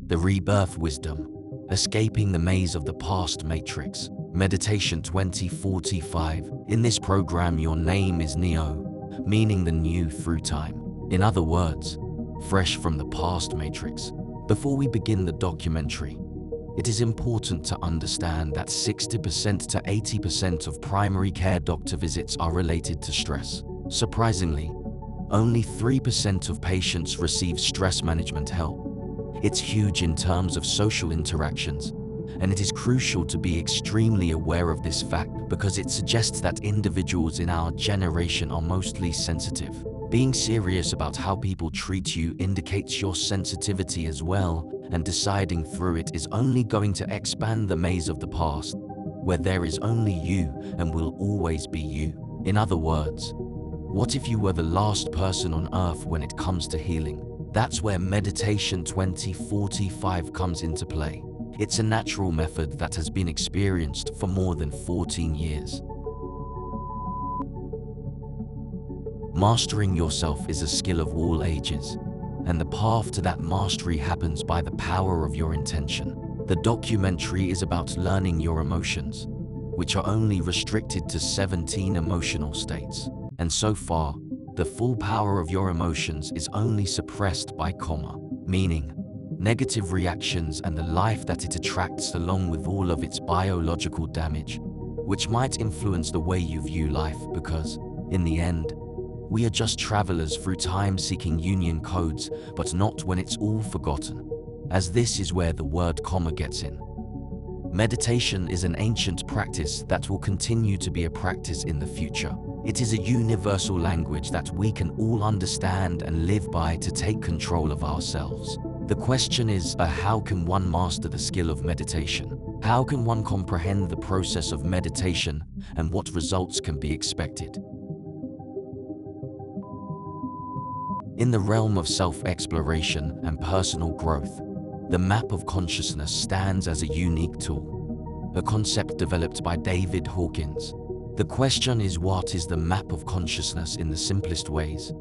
The rebirth wisdom, escaping the maze of the past matrix. Meditation 2045. In this program, your name is Neo, meaning the new through time. In other words, fresh from the past matrix. Before we begin the documentary, it is important to understand that 60% to 80% of primary care doctor visits are related to stress. Surprisingly, only 3% of patients receive stress management help. It's huge in terms of social interactions, and it is crucial to be extremely aware of this fact because it suggests that individuals in our generation are mostly sensitive. Being serious about how people treat you indicates your sensitivity as well, and deciding through it is only going to expand the maze of the past, where there is only you and will always be you. In other words, what if you were the last person on earth when it comes to healing? That's where Meditation 2045 comes into play. It's a natural method that has been experienced for more than 14 years. Mastering yourself is a skill of all ages, and the path to that mastery happens by the power of your intention. The documentary is about learning your emotions, which are only restricted to 17 emotional states. And so far, the full power of your emotions is only suppressed by karma, meaning negative reactions and the life that it attracts along with all of its biological damage, which might influence the way you view life because, in the end, we are just travelers through time seeking union codes, but not when it's all forgotten, as this is where the word karma gets in. Meditation is an ancient practice that will continue to be a practice in the future. It is a universal language that we can all understand and live by to take control of ourselves. The question is, how can one master the skill of meditation? How can one comprehend the process of meditation, and what results can be expected? In the realm of self-exploration and personal growth, the map of consciousness stands as a unique tool, a concept developed by David Hawkins. The question is, what is the map of consciousness in the simplest ways?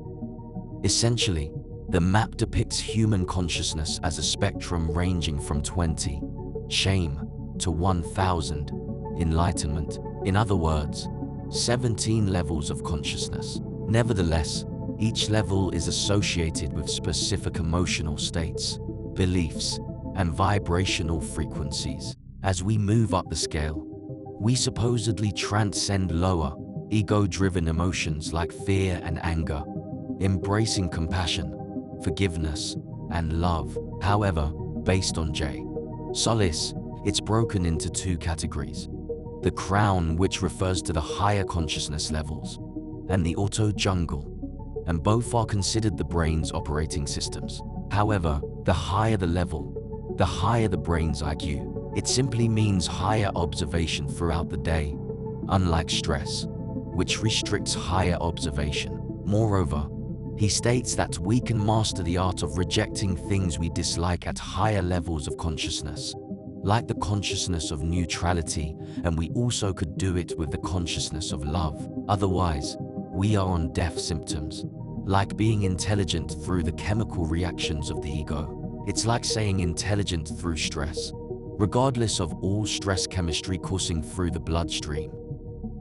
Essentially, the map depicts human consciousness as a spectrum ranging from 20, shame, to 1000, enlightenment. In other words, 17 levels of consciousness. Nevertheless, each level is associated with specific emotional states, beliefs, and vibrational frequencies. As we move up the scale, we supposedly transcend lower, ego-driven emotions like fear and anger, embracing compassion, forgiveness, and love. However, based on J. Solis, it's broken into two categories: the crown, which refers to the higher consciousness levels, and the auto-jungle, and both are considered the brain's operating systems. However, the higher the level, the higher the brain's IQ. It simply means higher observation throughout the day, unlike stress, which restricts higher observation. Moreover, he states that we can master the art of rejecting things we dislike at higher levels of consciousness, like the consciousness of neutrality, and we also could do it with the consciousness of love. Otherwise, we are on death symptoms, like being intelligent through the chemical reactions of the ego. It's like saying intelligent through stress, regardless of all stress chemistry coursing through the bloodstream.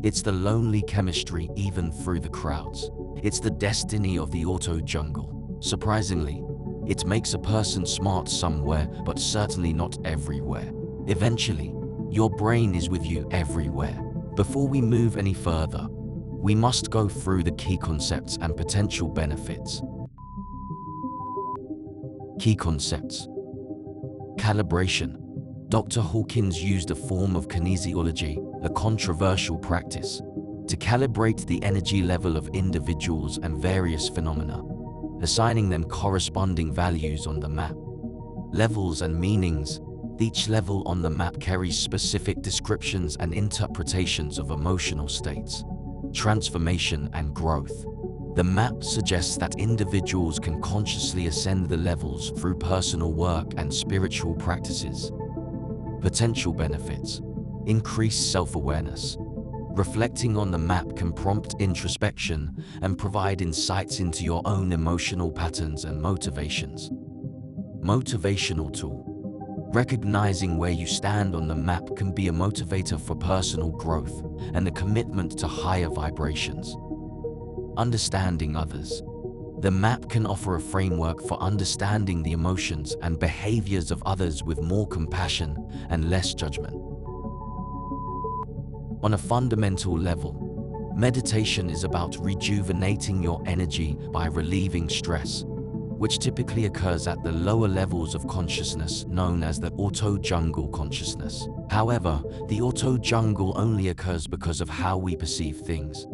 It's the lonely chemistry even through the crowds. It's the destiny of the auto-jungle. Surprisingly, it makes a person smart somewhere, but certainly not everywhere. Eventually, your brain is with you everywhere. Before we move any further, we must go through the key concepts and potential benefits. Key concepts. Calibration. Dr. Hawkins used a form of kinesiology, a controversial practice, to calibrate the energy level of individuals and various phenomena, assigning them corresponding values on the map. Levels and meanings. Each level on the map carries specific descriptions and interpretations of emotional states, transformation, and growth. The map suggests that individuals can consciously ascend the levels through personal work and spiritual practices. Potential benefits. Increased self-awareness. Reflecting on the map can prompt introspection and provide insights into your own emotional patterns and motivations. Motivational tool. Recognizing where you stand on the map can be a motivator for personal growth and a commitment to higher vibrations. Understanding others. The map can offer a framework for understanding the emotions and behaviors of others with more compassion and less judgment. On a fundamental level, meditation is about rejuvenating your energy by relieving stress, which typically occurs at the lower levels of consciousness known as the auto-jungle consciousness. However, the auto-jungle only occurs because of how we perceive things,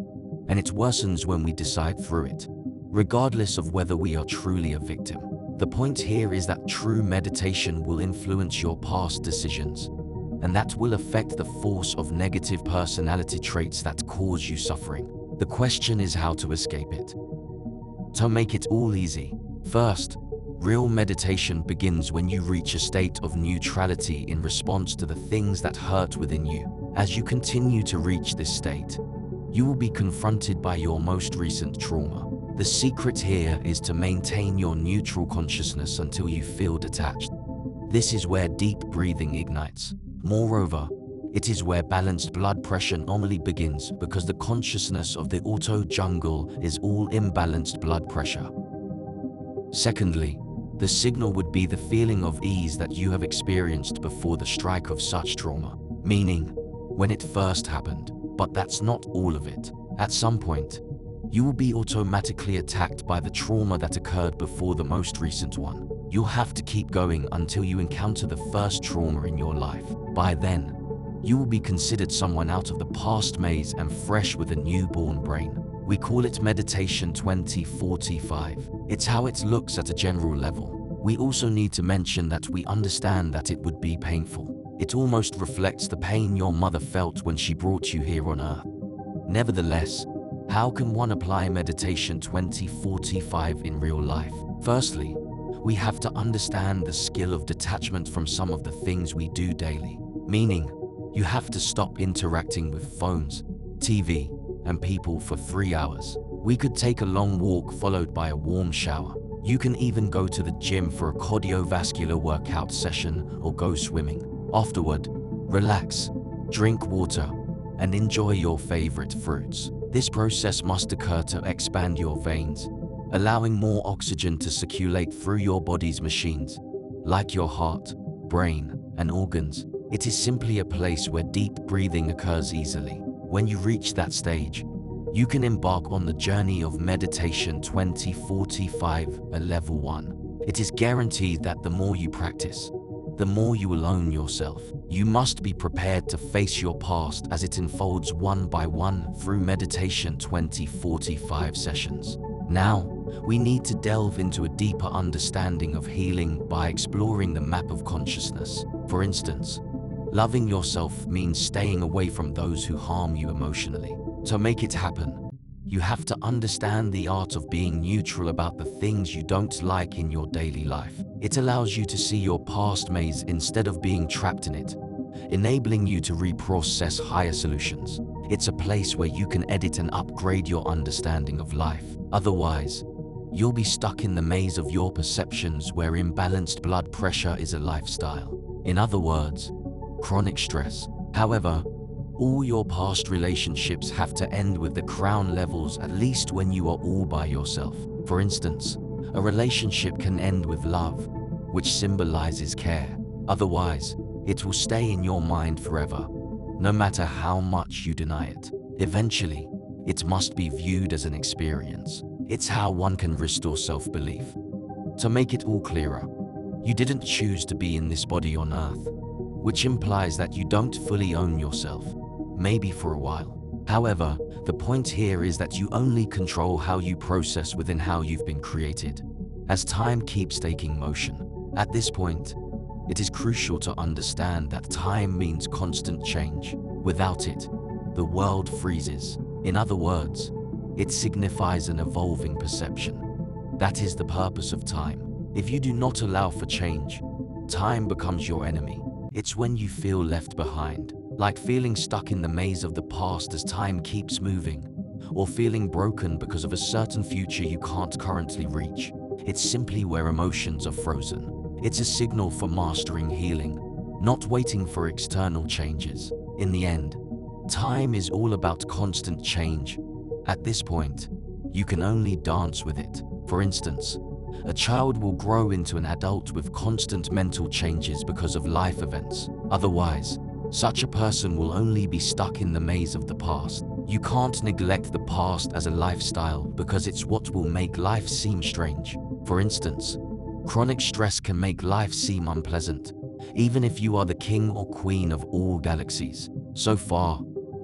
and it worsens when we decide through it, regardless of whether we are truly a victim. The point here is that true meditation will influence your past decisions, and that will affect the force of negative personality traits that cause you suffering. The question is how to escape it. To make it all easy, first, real meditation begins when you reach a state of neutrality in response to the things that hurt within you. As you continue to reach this state, you will be confronted by your most recent trauma. The secret here is to maintain your neutral consciousness until you feel detached. This is where deep breathing ignites. Moreover, it is where balanced blood pressure normally begins because the consciousness of the auto-jungle is all imbalanced blood pressure. Secondly, the signal would be the feeling of ease that you have experienced before the strike of such trauma, meaning when it first happened. But that's not all of it. At some point, you will be automatically attacked by the trauma that occurred before the most recent one. You'll have to keep going until you encounter the first trauma in your life. By then, you will be considered someone out of the past maze and fresh with a newborn brain. We call it Meditation 2045. It's how it looks at a general level. We also need to mention that we understand that it would be painful. It almost reflects the pain your mother felt when she brought you here on Earth. Nevertheless, how can one apply Meditation 2045 in real life? Firstly, we have to understand the skill of detachment from some of the things we do daily. Meaning, you have to stop interacting with phones, TV, and people for 3 hours. We could take a long walk followed by a warm shower. You can even go to the gym for a cardiovascular workout session or go swimming. Afterward, relax, drink water, and enjoy your favorite fruits. This process must occur to expand your veins, allowing more oxygen to circulate through your body's machines, like your heart, brain, and organs. It is simply a place where deep breathing occurs easily. When you reach that stage, you can embark on the journey of Meditation 2045 at level 1. It is guaranteed that the more you practice, the more you will own yourself. You must be prepared to face your past as it unfolds one by one through Meditation 2045 sessions. Now, we need to delve into a deeper understanding of healing by exploring the map of consciousness. For instance, loving yourself means staying away from those who harm you emotionally. To make it happen, you have to understand the art of being neutral about the things you don't like in your daily life. It allows you to see your past maze instead of being trapped in it, enabling you to reprocess higher solutions. It's a place where you can edit and upgrade your understanding of life. Otherwise, you'll be stuck in the maze of your perceptions where imbalanced blood pressure is a lifestyle. In other words, chronic stress. However, all your past relationships have to end with the crown levels at least when you are all by yourself. For instance, a relationship can end with love, which symbolizes care. Otherwise, it will stay in your mind forever, no matter how much you deny it. Eventually, it must be viewed as an experience. It's how one can restore self-belief. To make it all clearer, you didn't choose to be in this body on Earth, which implies that you don't fully own yourself. Maybe for a while. However, the point here is that you only control how you process within how you've been created. As time keeps taking motion, at this point, it is crucial to understand that time means constant change. Without it, the world freezes. In other words, it signifies an evolving perception. That is the purpose of time. If you do not allow for change, time becomes your enemy. It's when you feel left behind, like feeling stuck in the maze of the past as time keeps moving, or feeling broken because of a certain future you can't currently reach. It's simply where emotions are frozen. It's a signal for mastering healing, not waiting for external changes. In the end, time is all about constant change. At this point, you can only dance with it. For instance, a child will grow into an adult with constant mental changes because of life events. Otherwise, such a person will only be stuck in the maze of the past. You can't neglect the past as a lifestyle because it's what will make life seem strange. For instance, chronic stress can make life seem unpleasant, even if you are the king or queen of all galaxies. So far,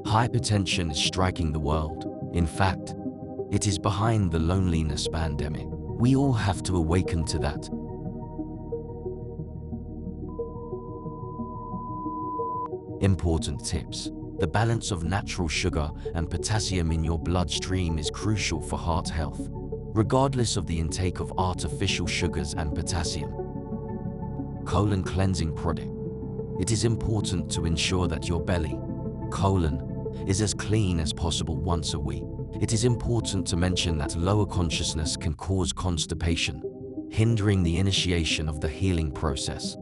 hypertension is striking the world. In fact, it is behind the loneliness pandemic. We all have to awaken to that. Important tips. The balance of natural sugar and potassium in your bloodstream is crucial for heart health, regardless of the intake of artificial sugars and potassium. Colon cleansing product. It is important to ensure that your belly, colon, is as clean as possible once a week. It is important to mention that lower consciousness can cause constipation, hindering the initiation of the healing process.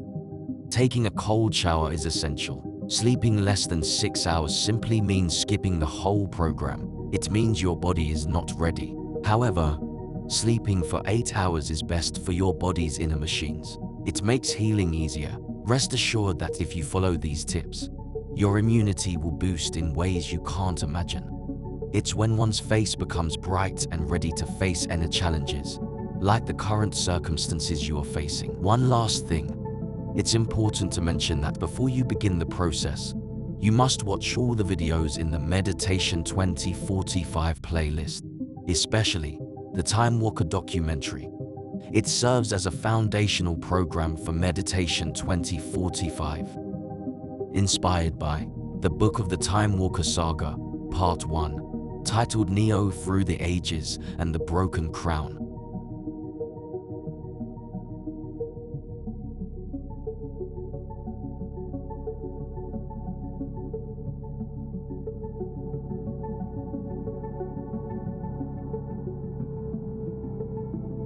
Taking a cold shower is essential. Sleeping less than 6 hours simply means skipping the whole program. It means your body is not ready. However, sleeping for 8 hours is best for your body's inner machines. It makes healing easier. Rest assured that if you follow these tips, your immunity will boost in ways you can't imagine. It's when one's face becomes bright and ready to face any challenges, like the current circumstances you are facing. One last thing. It's important to mention that before you begin the process, you must watch all the videos in the Meditation 2045 playlist, especially the Time Walker documentary. It serves as a foundational program for Meditation 2045. Inspired by the Book of the Time Walker Saga, Part 1, titled Neo Through the Ages and the Broken Crown.